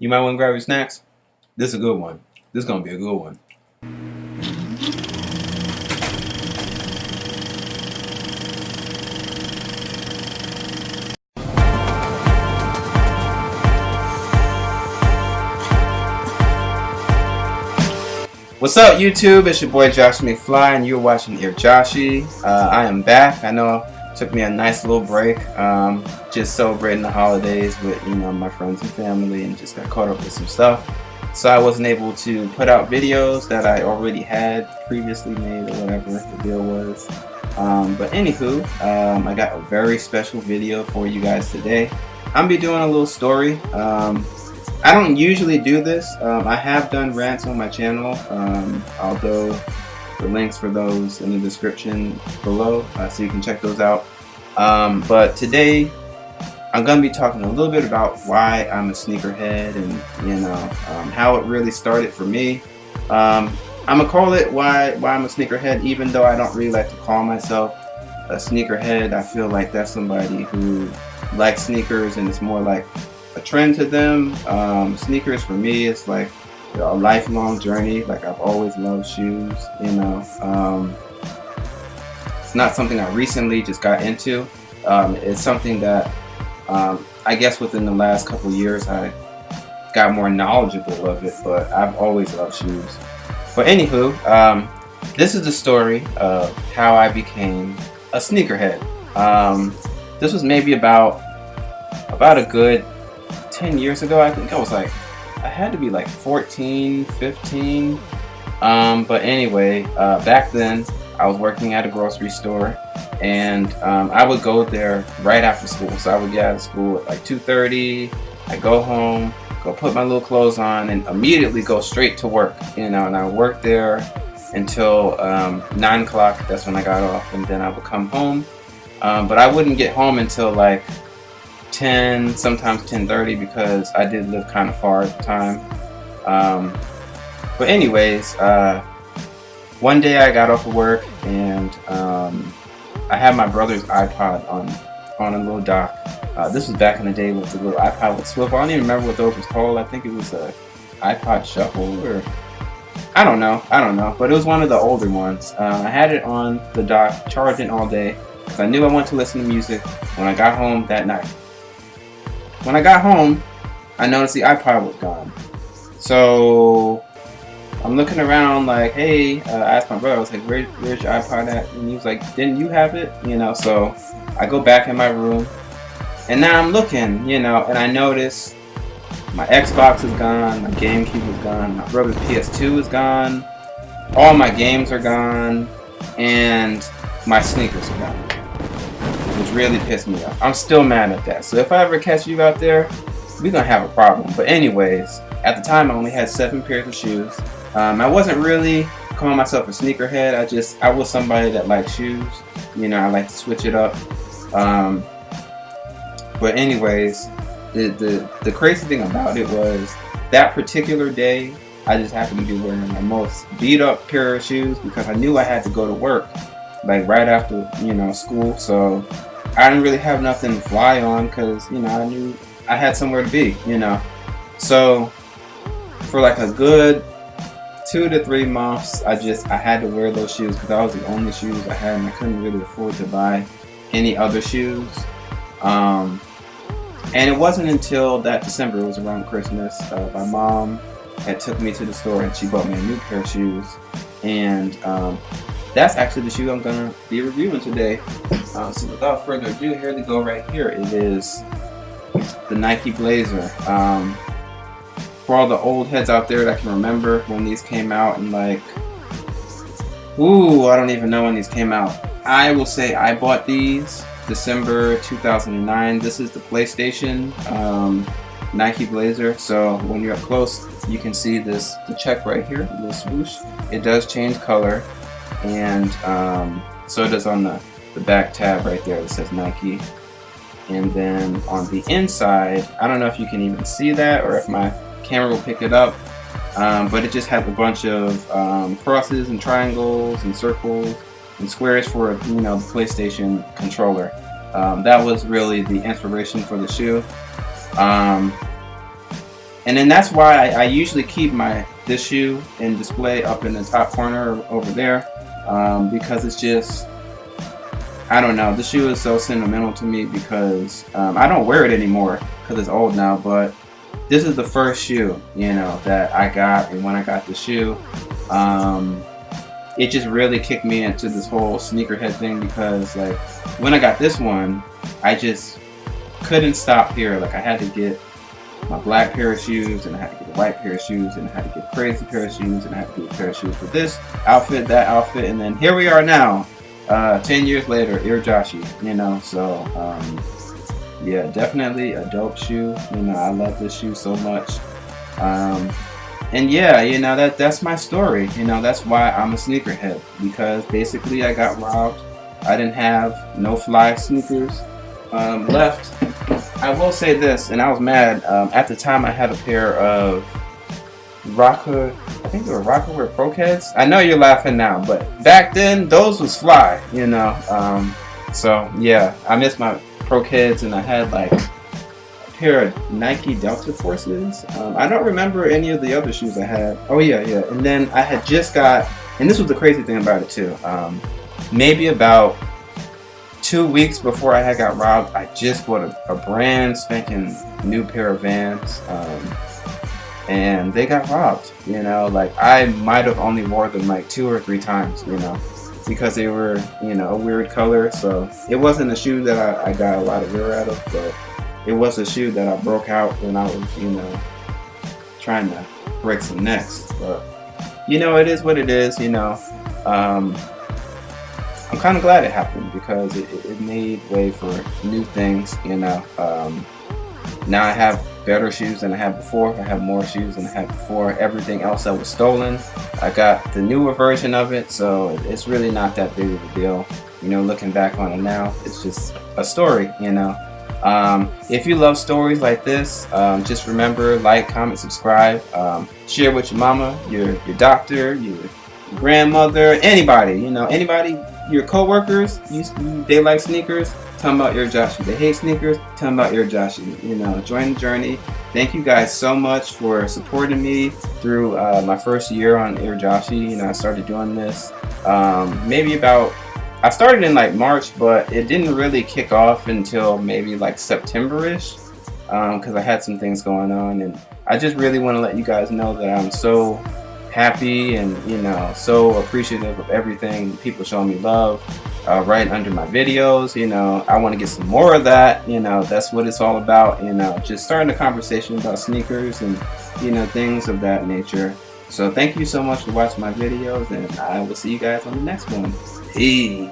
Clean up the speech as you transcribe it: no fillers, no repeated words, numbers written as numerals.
You might want to grab your snacks. This is a good one. This is going to be a good one. What's up, YouTube? It's your boy Joshy Mcfly, and you're watching Ear Joshy. I am back. I know it took me a nice little break, just celebrating the holidays with my friends and family, and just got caught up with some stuff. So I wasn't able to put out videos that I already had previously made or whatever the deal was. But anywho, I got a very special video for you guys today. I'm gonna be doing a little story. I don't usually do this. I have done rants on my channel, although the links for those in the description below, so you can check those out. But today I'm going to be talking a little bit about why I'm a sneakerhead and how it really started for me. I'm going to call it why I'm a sneakerhead, even though I don't really like to call myself a sneakerhead. I feel like that's somebody who likes sneakers and it's more like a trend to them. Sneakers for me is like a lifelong journey. Like, I've always loved shoes, it's not something I recently just got into. It's something that I guess within the last couple years I got more knowledgeable of it, but I've always loved shoes. But anywho, this is the story of how I became a sneakerhead. This was maybe about a good 10 years ago. I think I had to be like 14, 15. But anyway, back then I was working at a grocery store, and I would go there right after school. So I would get out of school at like 2:30. I go home, go put my little clothes on, and immediately go straight to work. And I worked there until 9 o'clock. That's when I got off, and then I would come home. But I wouldn't get home until like 10, sometimes 10:30, because I did live kind of far at the time. But anyways, one day I got off of work, and I had my brother's iPod on a little dock. This was back in the day with the little iPod with swivel. I don't even remember what those was called. I think it was a iPod Shuffle, or I don't know, but it was one of the older ones. I had it on the dock charging all day because I knew I wanted to listen to music when I got home that night. When I got home, I noticed the iPod was gone. So I'm looking around like, hey, I asked my brother, I was like, where's your iPod at? And he was like, didn't you have it? So I go back in my room, and now I'm looking, and I notice my Xbox is gone, my GameCube is gone, my brother's PS2 is gone, all my games are gone, and my sneakers are gone. Which really pissed me off. I'm still mad at that. So if I ever catch you out there, we're gonna have a problem. But anyways, at the time I only had 7 pairs of shoes. I wasn't really calling myself a sneakerhead. I was somebody that liked shoes. I like to switch it up. But anyways, the crazy thing about it was that particular day I just happened to be wearing my most beat up pair of shoes, because I knew I had to go to work like right after school. So I didn't really have nothing to fly on, because I knew I had somewhere to be. So for like a good 2 to 3 months, I had to wear those shoes because that was the only shoes I had, and I couldn't really afford to buy any other shoes. And it wasn't until that December, it was around Christmas, my mom had took me to the store and she bought me a new pair of shoes, and that's actually the shoe I'm gonna be reviewing today. So without further ado, here they go right here. It is the Nike Blazer. For all the old heads out there that can remember when these came out, and like, I don't even know when these came out. I will say I bought these December 2009. This is the PlayStation Nike Blazer. So when you're up close, you can see the check right here, the little swoosh. It does change color, and so it does on the back tab right there that says Nike. And then on the inside, I don't know if you can even see that or if my camera will pick it up, but it just has a bunch of crosses and triangles and circles and squares for the PlayStation controller. That was really the inspiration for the shoe. And then that's why I usually keep this shoe in display up in the top corner over there, because it's just, I don't know, the shoe is so sentimental to me because I don't wear it anymore because it's old now, but this is the first shoe, you know, that I got. And when I got the shoe, it just really kicked me into this whole sneakerhead thing, because like when I got this one, I just couldn't stop here. Like I had to get my black pair of shoes, and I had to get a white pair of shoes, and I had to get a crazy pair of shoes, and I had to get a pair of shoes for this outfit, that outfit, and then here we are now, 10 years later, Joshy, you know. So yeah, definitely a dope shoe. You know, I love this shoe so much. And yeah, you know, that's my story. You know, that's why I'm a sneakerhead, because basically I got robbed. I didn't have no fly sneakers left. I will say this, and I was mad. At the time, I had a pair of Rocker, I think they were Rockaware Pro Kids. I know you're laughing now, but back then, those was fly, you know. So yeah, I miss my Pro Kids, and I had like a pair of Nike Delta Forces. I don't remember any of the other shoes I had. Oh yeah. And then I had just got, and this was the crazy thing about it too. Maybe about 2 weeks before I had got robbed, I just bought a brand spanking new pair of Vans, and they got robbed. You know, like I might have only wore them like 2 or 3 times, you know, because they were, you know, a weird color. So it wasn't a shoe that I got a lot of wear out of, but it was a shoe that I broke out when I was, you know, trying to break some necks. But you know, it is what it is, you know. I'm kind of glad it happened, because it made way for new things, you know. Now I have better shoes than I had before. I have more shoes than I had before. Everything else that was stolen, I got the newer version of it, so it's really not that big of a deal. You know, looking back on it now, it's just a story, you know. If you love stories like this, just remember, like, comment, subscribe, share with your mama, your doctor, your grandmother, anybody, you know, anybody, your co-workers, they like sneakers, tell them about Joshy. They hate sneakers, tell them about Joshy. You know, join the journey. Thank you guys so much for supporting me through my first year on Joshy. You know, I started doing this I started in like March, but it didn't really kick off until maybe like September-ish, because I had some things going on, and I just really want to let you guys know that I'm so happy and, you know, so appreciative of everything. People showing me love right under my videos. You know, I want to get some more of that. You know, that's what it's all about. You know, just starting a conversation about sneakers and, you know, things of that nature. So thank you so much for watching my videos, and I will see you guys on the next one. Peace.